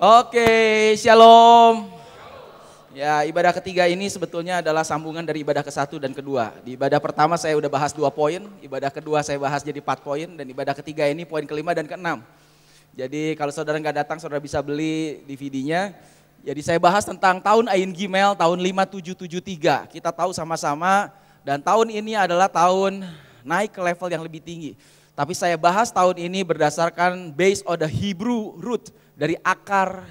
Oke, shalom. Ya, ibadah ketiga ini sebetulnya adalah sambungan dari ibadah ke-1 dan kedua. Di ibadah pertama saya udah bahas 2 poin, ibadah kedua saya bahas jadi 4 poin, dan ibadah ketiga ini poin ke-5 dan ke-6. Jadi kalau saudara nggak datang, saudara bisa beli DVD-nya. Jadi saya bahas tentang tahun Ayin Gimel, tahun 5773. Kita tahu sama-sama, dan tahun ini adalah tahun naik ke level yang lebih tinggi. Tapi saya bahas tahun ini berdasarkan based on the Hebrew root, dari akar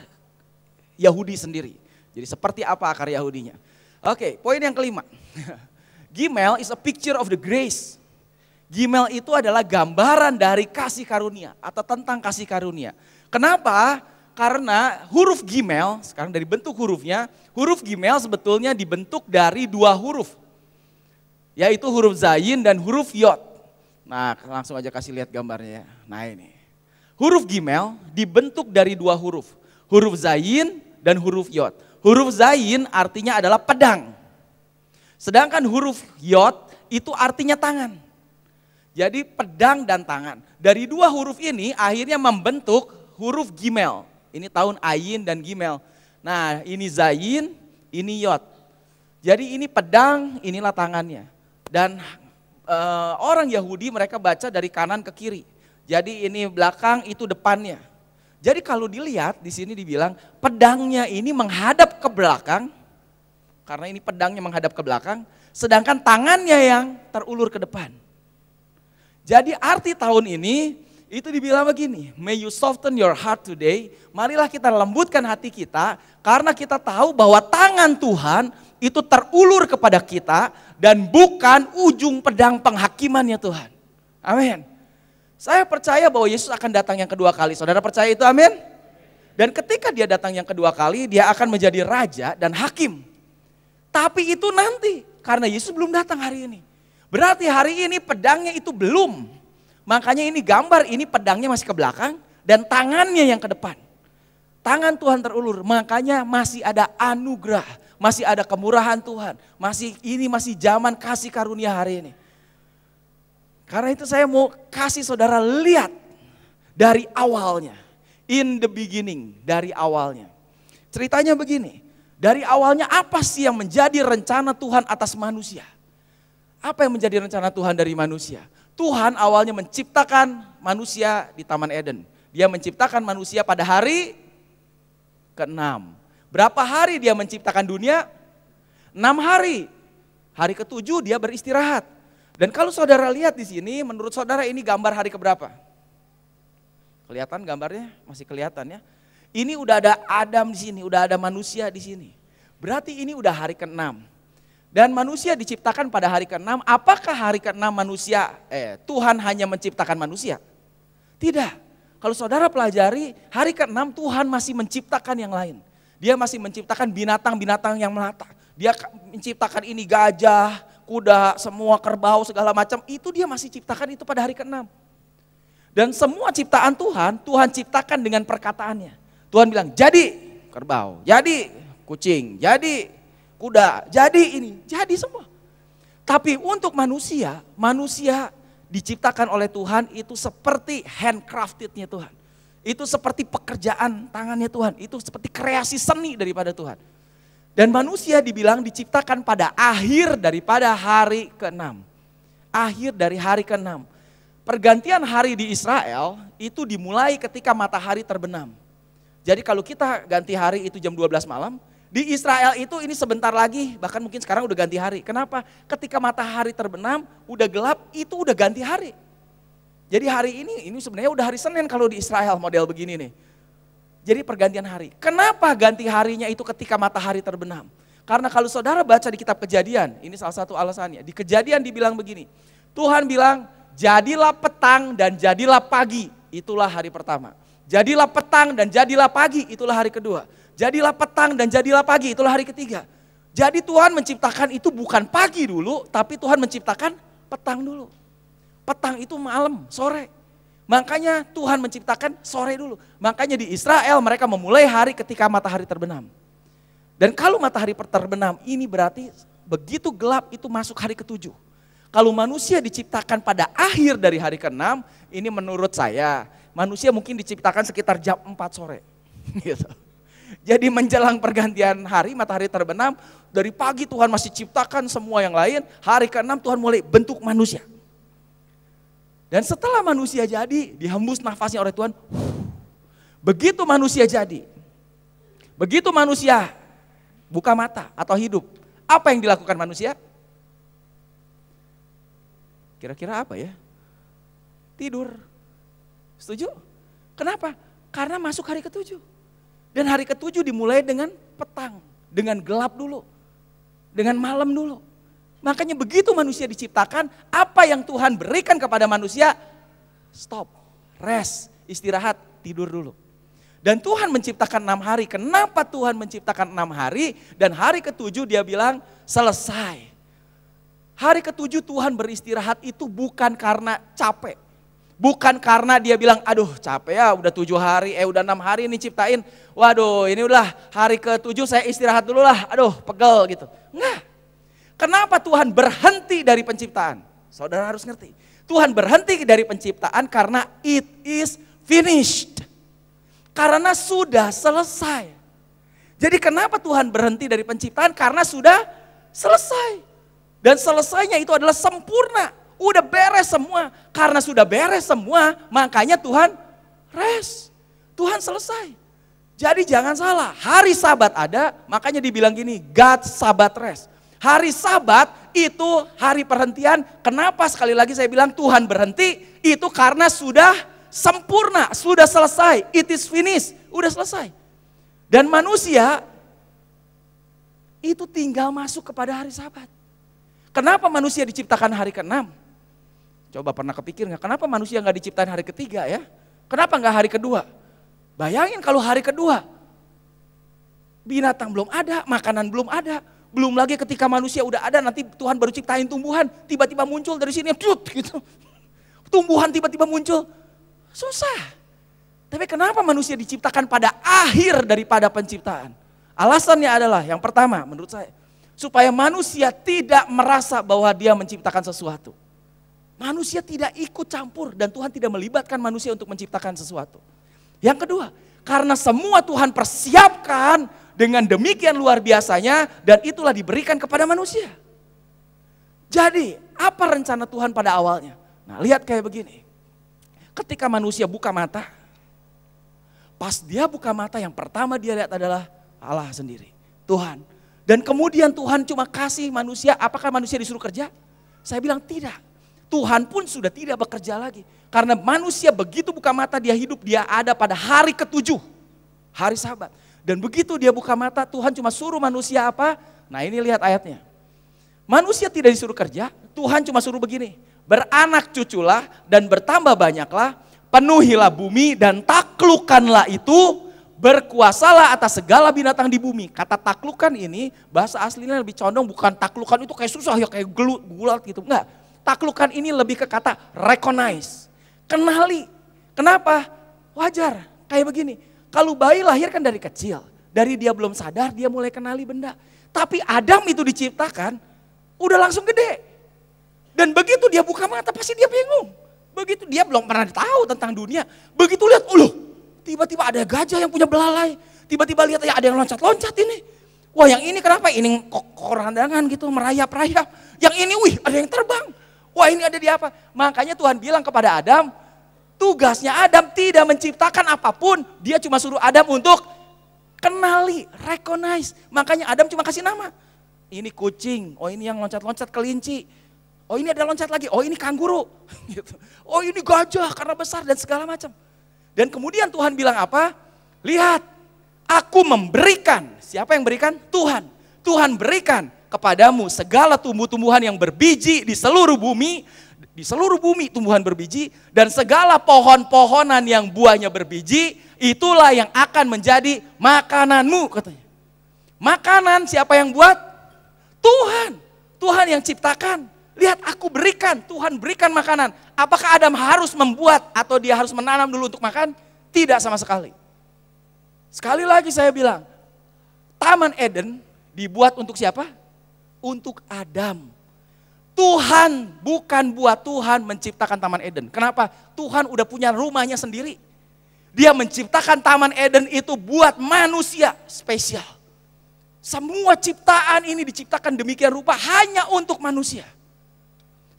Yahudi sendiri. Jadi seperti apa akar Yahudinya? Oke, poin yang kelima. Gimel is a picture of the grace. Gimel itu adalah gambaran dari kasih karunia atau tentang kasih karunia. Kenapa? Karena huruf Gimel, sekarang dari bentuk hurufnya, huruf Gimel sebetulnya dibentuk dari 2 huruf. Yaitu huruf Zayin dan huruf Yod. Nah, langsung aja kasih lihat gambarnya. Nah ini. Huruf Gimel dibentuk dari 2 huruf. Huruf Zayin dan huruf Yod. Huruf Zayin artinya adalah pedang. Sedangkan huruf Yod itu artinya tangan. Jadi pedang dan tangan. Dari 2 huruf ini akhirnya membentuk huruf Gimel. Ini tahun Ayin dan Gimel. Nah ini Zayin, ini Yod. Jadi ini pedang, inilah tangannya. Dan orang Yahudi mereka baca dari kanan ke kiri. Jadi ini belakang, itu depannya. Jadi kalau dilihat di sini dibilang pedangnya ini menghadap ke belakang, karena ini pedangnya menghadap ke belakang, sedangkan tangannya yang terulur ke depan. Jadi arti tahun ini itu dibilang begini, may you soften your heart today, marilah kita lembutkan hati kita, karena kita tahu bahwa tangan Tuhan itu terulur kepada kita dan bukan ujung pedang penghakimannya Tuhan. Amin. Saya percaya bahwa Yesus akan datang yang kedua kali. Saudara percaya itu, amin? Dan ketika dia datang yang kedua kali, dia akan menjadi raja dan hakim. Tapi itu nanti, karena Yesus belum datang hari ini. Berarti hari ini pedangnya itu belum. Makanya ini gambar, ini pedangnya masih ke belakang dan tangannya yang ke depan. Tangan Tuhan terulur, makanya masih ada anugerah, masih ada kemurahan Tuhan. Ini masih zaman kasih karunia hari ini. Karena itu saya mau kasih saudara lihat dari awalnya. In the beginning, dari awalnya. Ceritanya begini, dari awalnya apa sih yang menjadi rencana Tuhan atas manusia? Apa yang menjadi rencana Tuhan dari manusia? Tuhan awalnya menciptakan manusia di Taman Eden. Dia menciptakan manusia pada hari ke-6. Berapa hari dia menciptakan dunia? 6 hari. Hari ke-7 dia beristirahat. Dan kalau saudara lihat di sini, menurut saudara ini gambar hari keberapa? Kelihatan gambarnya? Masih kelihatan ya? Ini udah ada Adam di sini, udah ada manusia di sini. Berarti ini udah hari ke-6. Dan manusia diciptakan pada hari ke-6. Apakah hari ke-6 manusia, Tuhan hanya menciptakan manusia? Tidak. Kalau saudara pelajari, hari ke-6 Tuhan masih menciptakan yang lain. Dia masih menciptakan binatang-binatang yang melata. Dia menciptakan ini gajah, kuda, semua kerbau, segala macam, itu dia masih ciptakan itu pada hari ke-6. Dan semua ciptaan Tuhan ciptakan dengan perkataannya. Tuhan bilang, jadi kerbau, jadi kucing, jadi kuda, jadi ini, jadi semua. Tapi untuk manusia diciptakan oleh Tuhan itu seperti handcraftednya Tuhan. Itu seperti pekerjaan tangannya Tuhan, itu seperti kreasi seni daripada Tuhan. Dan manusia dibilang diciptakan pada akhir daripada hari ke-6. Akhir dari hari ke-6. Pergantian hari di Israel itu dimulai ketika matahari terbenam. Jadi kalau kita ganti hari itu jam 12 malam, di Israel itu ini sebentar lagi, bahkan mungkin sekarang udah ganti hari. Kenapa? Ketika matahari terbenam, udah gelap, itu udah ganti hari. Jadi hari ini sebenarnya udah hari Senin kalau di Israel model begini nih. Jadi pergantian hari. Kenapa ganti harinya itu ketika matahari terbenam? Karena kalau saudara baca di kitab Kejadian, ini salah satu alasannya. Di Kejadian dibilang begini, Tuhan bilang, jadilah petang dan jadilah pagi, itulah hari pertama. Jadilah petang dan jadilah pagi, itulah hari kedua. Jadilah petang dan jadilah pagi, itulah hari ketiga. Jadi Tuhan menciptakan itu bukan pagi dulu, tapi Tuhan menciptakan petang dulu. Petang itu malam, sore. Makanya Tuhan menciptakan sore dulu. Makanya di Israel mereka memulai hari ketika matahari terbenam. Dan kalau matahari terbenam ini berarti begitu gelap itu masuk hari ke-7. Kalau manusia diciptakan pada akhir dari hari ke-6, ini menurut saya manusia mungkin diciptakan sekitar jam 4 sore. Gitu. Jadi menjelang pergantian hari, matahari terbenam, dari pagi Tuhan masih ciptakan semua yang lain, hari ke-6 Tuhan mulai bentuk manusia. Dan setelah manusia jadi, dihembus nafasnya oleh Tuhan. Begitu manusia jadi, begitu manusia buka mata atau hidup, apa yang dilakukan manusia? Kira-kira apa ya? Tidur. Setuju? Kenapa? Karena masuk hari ke-7. Dan hari ke-7 dimulai dengan petang, dengan gelap dulu, dengan malam dulu. Makanya begitu manusia diciptakan, apa yang Tuhan berikan kepada manusia? Stop, rest, istirahat, tidur dulu. Dan Tuhan menciptakan 6 hari. Kenapa Tuhan menciptakan 6 hari? Dan hari ke-7 dia bilang selesai. Hari ke-7 Tuhan beristirahat itu bukan karena capek. Bukan karena dia bilang, aduh capek ya udah 7 hari, udah 6 hari ini ciptain. Waduh ini udah hari ke-7 saya istirahat dulu lah, aduh pegel gitu. Enggak. Kenapa Tuhan berhenti dari penciptaan? Saudara harus ngerti. Tuhan berhenti dari penciptaan karena it is finished. Karena sudah selesai. Jadi kenapa Tuhan berhenti dari penciptaan? Karena sudah selesai. Dan selesainya itu adalah sempurna. Udah beres semua. Karena sudah beres semua, makanya Tuhan rest. Tuhan selesai. Jadi jangan salah, hari Sabat ada, makanya dibilang gini, God Sabat rest. Hari Sabat itu hari perhentian. Kenapa sekali lagi saya bilang Tuhan berhenti? Itu karena sudah sempurna, sudah selesai. It is finished, udah selesai. Dan manusia itu tinggal masuk kepada hari Sabat. Kenapa manusia diciptakan hari ke-6? Coba pernah kepikir nggak? Kenapa manusia nggak diciptakan hari ke-3 ya? Kenapa nggak hari ke-2? Bayangin kalau hari ke-2, binatang belum ada, makanan belum ada. Belum lagi ketika manusia udah ada, nanti Tuhan baru ciptain tumbuhan, tiba-tiba muncul dari sini, gitu. Tumbuhan tiba-tiba muncul, susah. Tapi kenapa manusia diciptakan pada akhir daripada penciptaan? Alasannya adalah yang pertama menurut saya, supaya manusia tidak merasa bahwa dia menciptakan sesuatu. Manusia tidak ikut campur dan Tuhan tidak melibatkan manusia untuk menciptakan sesuatu. Yang kedua, karena semua Tuhan persiapkan dengan demikian luar biasanya dan itulah diberikan kepada manusia. Jadi apa rencana Tuhan pada awalnya? Nah lihat kayak begini, ketika manusia buka mata, pas dia buka mata yang pertama dia lihat adalah Allah sendiri, Tuhan. Dan kemudian Tuhan cuma kasih manusia, apakah manusia disuruh kerja? Saya bilang tidak. Tuhan pun sudah tidak bekerja lagi. Karena manusia begitu buka mata dia hidup, dia ada pada hari ke-7. Hari Sabat. Dan begitu dia buka mata Tuhan cuma suruh manusia apa? Nah ini lihat ayatnya. Manusia tidak disuruh kerja, Tuhan cuma suruh begini. Beranak cuculah dan bertambah banyaklah, penuhilah bumi dan taklukkanlah itu. Berkuasalah atas segala binatang di bumi. Kata taklukan ini bahasa aslinya lebih condong bukan taklukan itu kayak susah ya kayak gulat gitu. Enggak. Taklukan ini lebih ke kata recognize. Kenali. Kenapa? Wajar. Kayak begini. Kalau bayi lahir kan dari kecil. Dari dia belum sadar dia mulai kenali benda. Tapi Adam itu diciptakan udah langsung gede. Dan begitu dia buka mata pasti dia bingung. Begitu dia belum pernah tahu tentang dunia. Begitu lihat tiba-tiba ada gajah yang punya belalai. Tiba-tiba lihat ya ada yang loncat-loncat ini. Wah yang ini kenapa? Ini korandangan gitu, merayap-rayap. Yang ini wih ada yang terbang. Wah ini ada di apa? Makanya Tuhan bilang kepada Adam, tugasnya Adam tidak menciptakan apapun. Dia cuma suruh Adam untuk kenali, recognize. Makanya Adam cuma kasih nama. Ini kucing, oh ini yang loncat-loncat kelinci. Oh ini ada loncat lagi, oh ini kanguru. Gitu. Oh ini gajah karena besar dan segala macam. Dan kemudian Tuhan bilang apa? Lihat, aku memberikan. Siapa yang berikan? Tuhan. Tuhan berikan kepadamu segala tumbuh-tumbuhan yang berbiji di seluruh bumi. Di seluruh bumi tumbuhan berbiji. Dan segala pohon-pohonan yang buahnya berbiji. Itulah yang akan menjadi makananmu katanya. Makanan siapa yang buat? Tuhan. Tuhan yang ciptakan. Lihat aku berikan, Tuhan berikan makanan. Apakah Adam harus membuat atau dia harus menanam dulu untuk makan? Tidak sama sekali. Sekali lagi saya bilang, Taman Eden dibuat untuk siapa? Untuk Adam. Tuhan bukan buat Tuhan menciptakan Taman Eden. Kenapa? Tuhan udah punya rumahnya sendiri. Dia menciptakan Taman Eden itu buat manusia spesial. Semua ciptaan ini diciptakan demikian rupa hanya untuk manusia.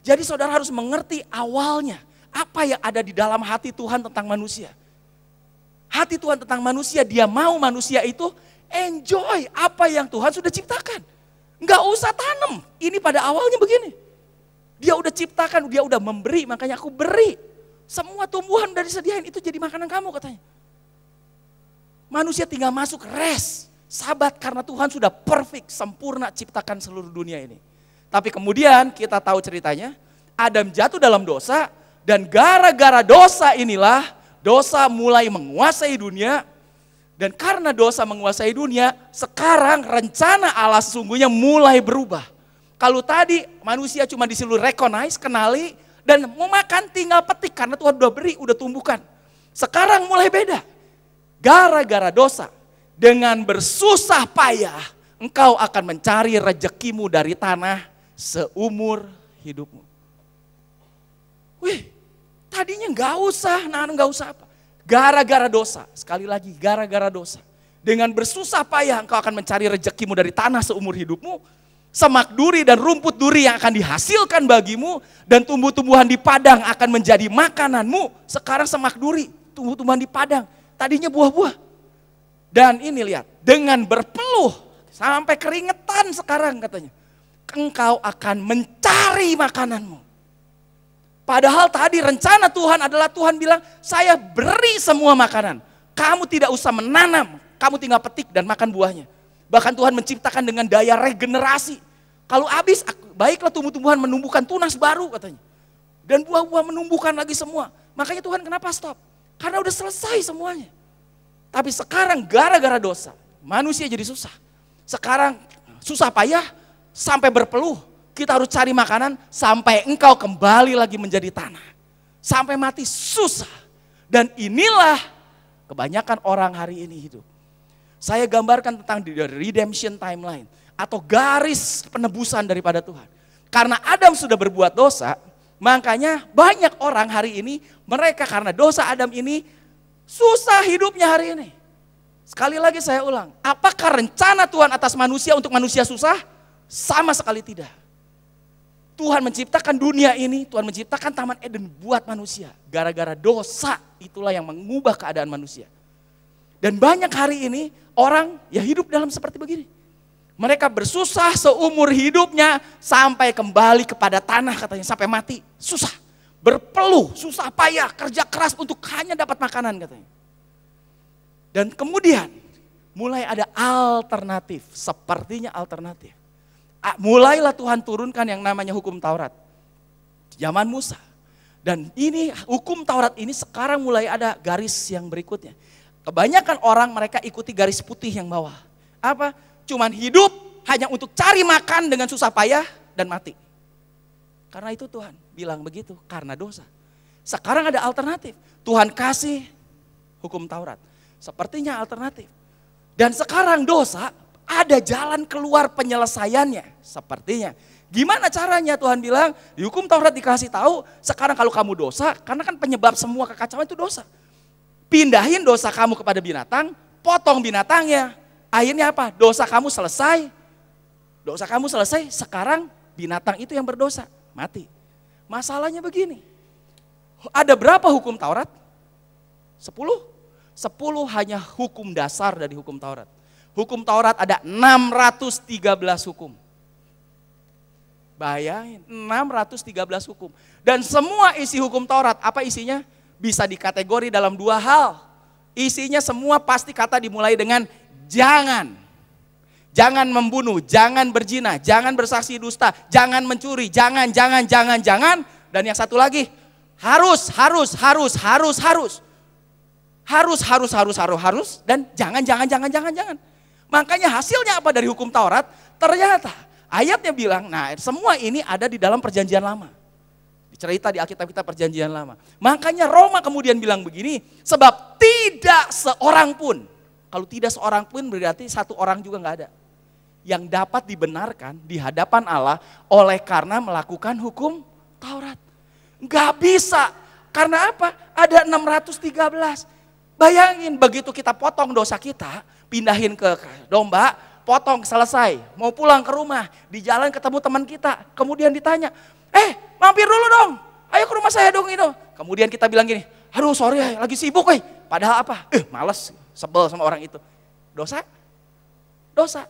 Jadi saudara harus mengerti awalnya apa yang ada di dalam hati Tuhan tentang manusia. Hati Tuhan tentang manusia, dia mau manusia itu enjoy apa yang Tuhan sudah ciptakan. Enggak usah tanam, ini pada awalnya begini. Dia udah ciptakan, dia udah memberi, makanya aku beri. Semua tumbuhan dari disediain itu jadi makanan kamu katanya. Manusia tinggal masuk rest, sabat karena Tuhan sudah perfect, sempurna ciptakan seluruh dunia ini. Tapi kemudian kita tahu ceritanya, Adam jatuh dalam dosa dan gara-gara dosa inilah dosa mulai menguasai dunia. Dan karena dosa menguasai dunia, sekarang rencana Allah sesungguhnya mulai berubah. Kalau tadi manusia cuma disuruh recognize, kenali, dan mau makan tinggal petik karena Tuhan udah beri, udah tumbuhkan. Sekarang mulai beda. Gara-gara dosa, dengan bersusah payah, engkau akan mencari rezekimu dari tanah seumur hidupmu. Wih, tadinya nggak usah apa. Gara-gara dosa, sekali lagi gara-gara dosa. Dengan bersusah payah engkau akan mencari rezekimu dari tanah seumur hidupmu. Semak duri dan rumput duri yang akan dihasilkan bagimu dan tumbuh-tumbuhan di padang akan menjadi makananmu. Sekarang semak duri, tumbuh-tumbuhan di padang, tadinya buah-buah. Dan ini lihat, dengan berpeluh sampai keringetan sekarang katanya, engkau akan mencari makananmu. Padahal tadi rencana Tuhan adalah Tuhan bilang, saya beri semua makanan. Kamu tidak usah menanam, kamu tinggal petik dan makan buahnya. Bahkan Tuhan menciptakan dengan daya regenerasi. Kalau habis, baiklah tumbuh-tumbuhan menumbuhkan tunas baru katanya. Dan buah-buah menumbuhkan lagi semua. Makanya Tuhan kenapa stop? Karena udah selesai semuanya. Tapi sekarang gara-gara dosa, manusia jadi susah. Sekarang susah payah sampai berpeluh. Kita harus cari makanan sampai engkau kembali lagi menjadi tanah. Sampai mati susah. Dan inilah kebanyakan orang hari ini hidup. Saya gambarkan tentang the redemption timeline atau garis penebusan daripada Tuhan. Karena Adam sudah berbuat dosa, makanya banyak orang hari ini mereka karena dosa Adam ini susah hidupnya hari ini. Sekali lagi saya ulang, apakah rencana Tuhan atas manusia untuk manusia susah? Sama sekali tidak. Tuhan menciptakan dunia ini, Tuhan menciptakan Taman Eden buat manusia. Gara-gara dosa itulah yang mengubah keadaan manusia. Dan banyak hari ini orang ya hidup dalam seperti begini. Mereka bersusah seumur hidupnya sampai kembali kepada tanah katanya, sampai mati. Susah, berpeluh, susah payah, kerja keras untuk hanya dapat makanan katanya. Dan kemudian mulai ada alternatif, sepertinya alternatif. Mulailah Tuhan turunkan yang namanya hukum Taurat. Zaman Musa. Dan ini hukum Taurat ini sekarang mulai ada garis yang berikutnya. Kebanyakan orang mereka ikuti garis putih yang bawah. Apa? Cuman hidup hanya untuk cari makan dengan susah payah dan mati. Karena itu Tuhan bilang begitu, karena dosa. Sekarang ada alternatif. Tuhan kasih hukum Taurat. Sepertinya alternatif. Dan sekarang dosa ada jalan keluar penyelesaiannya. Sepertinya. Gimana caranya Tuhan bilang, di hukum Taurat dikasih tahu, sekarang kalau kamu dosa, karena kan penyebab semua kekacauan itu dosa. Pindahin dosa kamu kepada binatang, potong binatangnya. Akhirnya apa? Dosa kamu selesai. Dosa kamu selesai, sekarang binatang itu yang berdosa, mati. Masalahnya begini, ada berapa hukum Taurat? 10? 10 hanya hukum dasar dari hukum Taurat. Hukum Taurat ada 613 hukum. Bayangin, 613 hukum. Dan semua isi hukum Taurat, apa isinya? Bisa dikategori dalam dua hal. Isinya semua pasti kata dimulai dengan jangan. Jangan membunuh, jangan berzina, jangan bersaksi dusta, jangan mencuri, jangan. Dan yang satu lagi, harus. Dan jangan. Makanya hasilnya apa dari hukum Taurat? Ternyata ayatnya bilang, nah semua ini ada di dalam perjanjian lama. Cerita di Alkitab kita perjanjian lama. Makanya Roma kemudian bilang begini, sebab tidak seorang pun, kalau tidak seorang pun berarti satu orang juga gak ada, yang dapat dibenarkan di hadapan Allah oleh karena melakukan hukum Taurat. Gak bisa, karena apa? Ada 613. Bayangin begitu kita potong dosa kita, pindahin ke domba, potong selesai, mau pulang ke rumah, di jalan ketemu teman kita, kemudian ditanya, mampir dulu dong, ayo ke rumah saya dong itu. Kemudian kita bilang gini, aduh sorry lagi sibuk padahal apa? Males, sebel sama orang itu. Dosa? Dosa.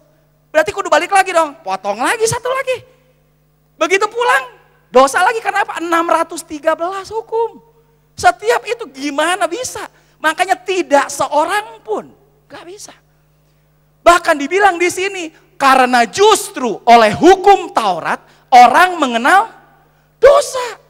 Berarti kudu balik lagi dong, potong lagi satu lagi. Begitu pulang, dosa lagi karena apa? 613 hukum. Setiap itu gimana bisa? Makanya tidak seorang pun gak bisa. Bahkan dibilang di sini, karena justru oleh hukum Taurat, orang mengenal dosa.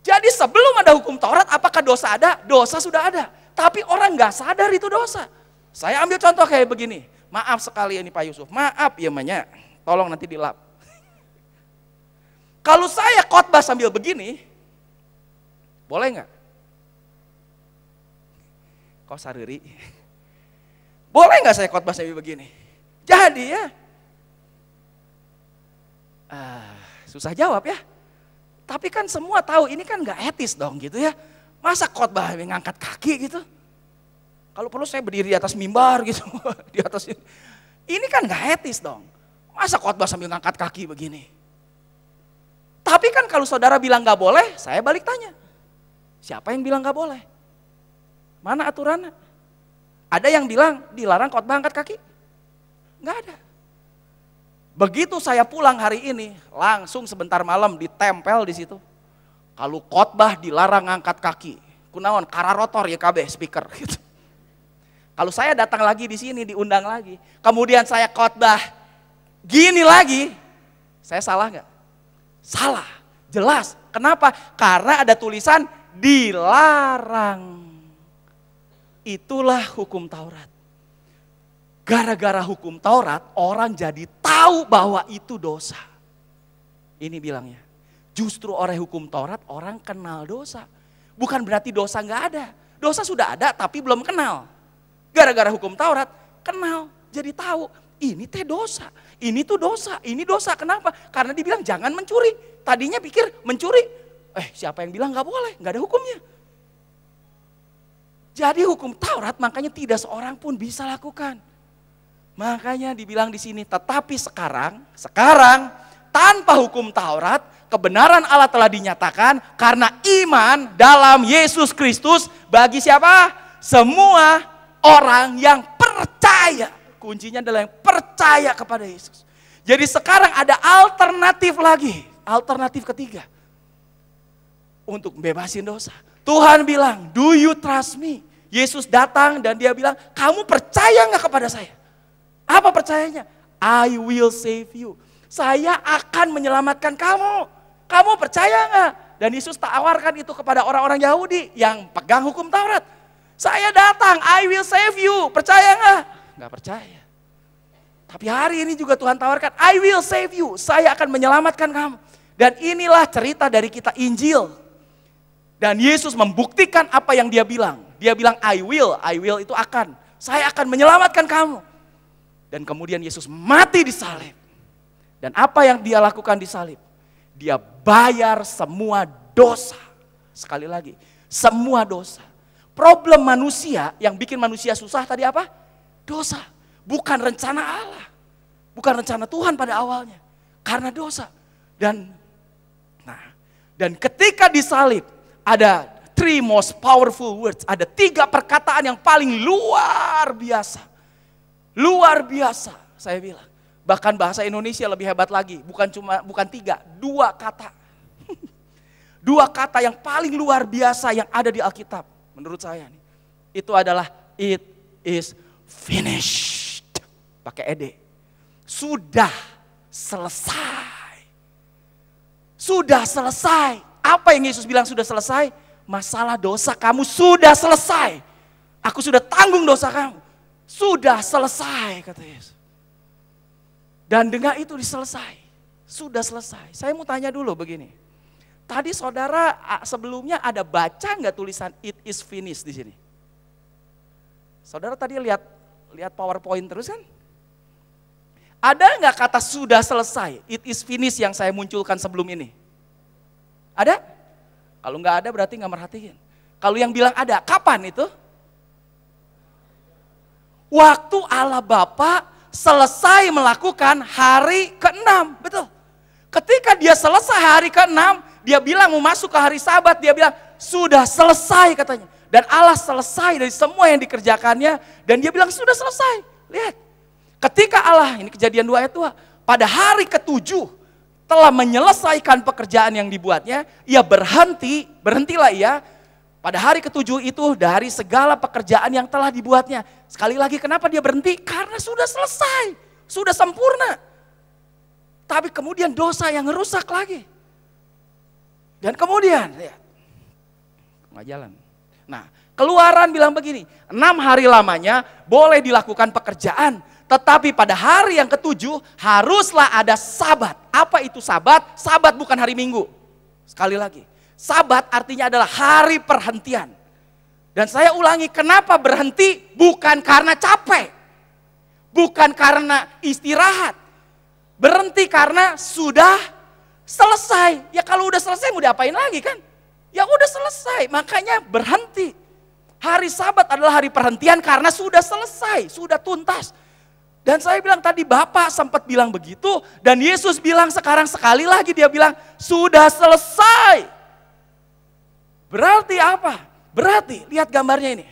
Jadi sebelum ada hukum Taurat, apakah dosa ada? Dosa sudah ada. Tapi orang gak sadar itu dosa. Saya ambil contoh kayak begini. Maaf sekali ini Pak Yusuf, maaf ya Manya, tolong nanti dilap. Kalau saya khotbah sambil begini, boleh nggak? Kok sariri? Boleh nggak saya khotbah sambil begini? Jadi ya, susah jawab ya. Tapi kan semua tahu ini kan nggak etis dong gitu ya. Masa khotbah ngangkat kaki gitu? Kalau perlu saya berdiri di atas mimbar gitu, di atas ini kan nggak etis dong. Masa khotbah sambil ngangkat kaki begini? Tapi kan kalau saudara bilang nggak boleh, saya balik tanya. Siapa yang bilang nggak boleh? Mana aturannya? Ada yang bilang dilarang khotbah angkat kaki? Nggak ada. Begitu saya pulang hari ini, langsung sebentar malam ditempel di situ. Kalau khotbah dilarang angkat kaki, kunaon kararotor ya KB speaker gitu. Kalau saya datang lagi di sini diundang lagi, kemudian saya khotbah gini lagi, saya salah nggak? Salah, jelas. Kenapa? Karena ada tulisan dilarang. Itulah hukum Taurat. Gara-gara hukum Taurat, orang jadi tahu bahwa itu dosa. Ini bilangnya, justru oleh hukum Taurat orang kenal dosa. Bukan berarti dosa nggak ada. Dosa sudah ada tapi belum kenal. Gara-gara hukum Taurat, kenal, jadi tahu. Ini teh dosa, ini tuh dosa, ini dosa. Kenapa? Karena dibilang jangan mencuri. Tadinya pikir mencuri, siapa yang bilang nggak boleh, nggak ada hukumnya. Jadi hukum Taurat makanya tidak seorang pun bisa lakukan. Makanya dibilang di sini, tetapi sekarang tanpa hukum Taurat, kebenaran Allah telah dinyatakan karena iman dalam Yesus Kristus bagi siapa? Semua orang yang percaya. Kuncinya adalah yang percaya kepada Yesus. Jadi sekarang ada alternatif lagi, alternatif ketiga. Untuk bebasin dosa. Tuhan bilang, do you trust me? Yesus datang dan dia bilang, kamu percaya nggak kepada saya? Apa percayanya? I will save you. Saya akan menyelamatkan kamu. Kamu percaya nggak? Dan Yesus tawarkan itu kepada orang-orang Yahudi yang pegang hukum Taurat. Saya datang, I will save you. Percaya nggak? Nggak percaya. Tapi hari ini juga Tuhan tawarkan, I will save you. Saya akan menyelamatkan kamu. Dan inilah cerita dari kita Injil. Dan Yesus membuktikan apa yang dia bilang. Dia bilang I will itu akan. Saya akan menyelamatkan kamu. Dan kemudian Yesus mati di salib. Dan apa yang dia lakukan di salib? Dia bayar semua dosa. Sekali lagi, semua dosa. Problem manusia yang bikin manusia susah tadi apa? Dosa. Bukan rencana Allah. Bukan rencana Tuhan pada awalnya. Karena dosa. Dan ketika disalib, ada 3 most powerful words. Ada 3 perkataan yang paling luar biasa. Luar biasa, saya bilang. Bahkan bahasa Indonesia lebih hebat lagi. Bukan 3, 2 kata. 2 kata yang paling luar biasa yang ada di Alkitab. Menurut saya nih. Itu adalah it is finished. Pakai ed. Sudah selesai. Sudah selesai. Apa yang Yesus bilang sudah selesai? Masalah dosa kamu sudah selesai. Aku sudah tanggung dosa kamu. Sudah selesai, kata Yesus. Dan dengan itu diselesai. Sudah selesai. Saya mau tanya dulu begini. Tadi saudara sebelumnya ada baca nggak tulisan it is finished di sini? Saudara tadi lihat PowerPoint terus kan? Ada nggak kata sudah selesai, it is finished yang saya munculkan sebelum ini? Ada? Kalau nggak ada berarti nggak merhatiin. Kalau yang bilang ada, kapan itu? Waktu Allah Bapa selesai melakukan hari ke-6, betul. Ketika dia selesai hari ke-6, dia bilang mau masuk ke hari Sabat, dia bilang sudah selesai katanya. Dan Allah selesai dari semua yang dikerjakannya, dan dia bilang sudah selesai. Lihat, ketika Allah, ini Kejadian 2 ayat 2, pada hari ke-7 telah menyelesaikan pekerjaan yang dibuatnya, ia berhentilah ia pada hari ke-7 itu dari segala pekerjaan yang telah dibuatnya. Sekali lagi, kenapa dia berhenti? Karena sudah selesai, sudah sempurna. Tapi kemudian dosa yang rusak lagi. Dan kemudian, ya, nggak jalan. Nah, Keluaran bilang begini, 6 hari lamanya boleh dilakukan pekerjaan, tetapi pada hari yang ke-7 haruslah ada Sabat. Apa itu Sabat? Sabat bukan hari Minggu. Sekali lagi, Sabat artinya adalah hari perhentian. Dan saya ulangi, kenapa berhenti? Bukan karena capek, bukan karena istirahat. Berhenti karena sudah selesai. Ya kalau udah selesai mau diapain lagi kan? Ya udah selesai, makanya berhenti. Hari Sabat adalah hari perhentian karena sudah selesai, sudah tuntas. Dan saya bilang tadi Bapak sempat bilang begitu, dan Yesus bilang sekarang sekali lagi dia bilang sudah selesai. Berarti apa? Berarti lihat gambarnya ini.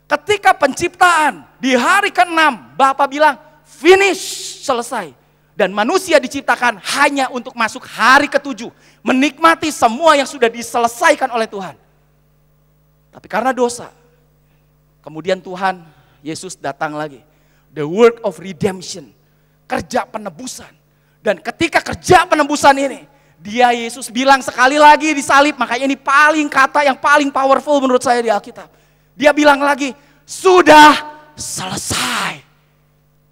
Ketika penciptaan di hari ke-6 Bapak bilang finish, selesai. Dan manusia diciptakan hanya untuk masuk hari ke-7, menikmati semua yang sudah diselesaikan oleh Tuhan. Tapi karena dosa, kemudian Tuhan Yesus datang lagi. The work of redemption, kerja penebusan. Dan ketika kerja penebusan ini, dia Yesus bilang sekali lagi disalib, makanya ini kata yang paling powerful menurut saya di Alkitab. Dia bilang lagi, sudah selesai.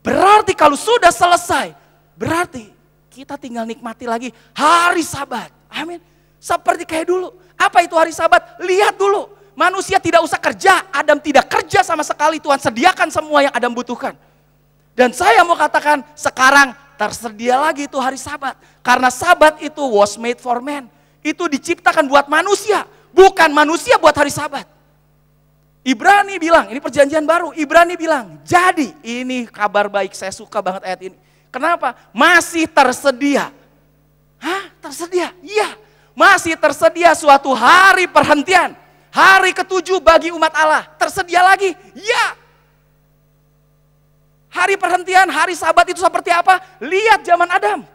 Berarti kalau sudah selesai, berarti kita tinggal nikmati lagi hari Sabat. Amin. Seperti kayak dulu. Apa itu hari Sabat? Lihat dulu. Manusia tidak usah kerja. Adam tidak kerja sama sekali. Tuhan sediakan semua yang Adam butuhkan. Dan saya mau katakan sekarang tersedia lagi itu hari Sabat. Karena Sabat itu was made for man. Itu diciptakan buat manusia. Bukan manusia buat hari Sabat. Ibrani bilang, ini perjanjian baru. Ibrani bilang, jadi ini kabar baik. Saya suka banget ayat ini. Kenapa? Masih tersedia. Hah? Tersedia? Iya. Masih tersedia suatu hari perhentian. Hari ke-7 bagi umat Allah. Tersedia lagi? Ya. Hari perhentian, hari Sabat itu seperti apa? Lihat zaman Adam.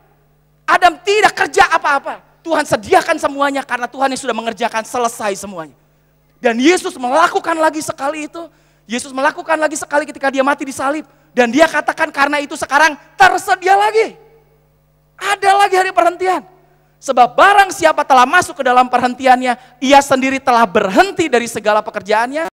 Adam tidak kerja apa-apa. Tuhan sediakan semuanya karena Tuhan yang sudah mengerjakan selesai semuanya. Dan Yesus melakukan lagi sekali itu. Yesus melakukan lagi sekali ketika dia mati di salib. Dan dia katakan karena itu sekarang tersedia lagi. Ada lagi hari perhentian. Sebab barang siapa telah masuk ke dalam perhentiannya, ia sendiri telah berhenti dari segala pekerjaannya.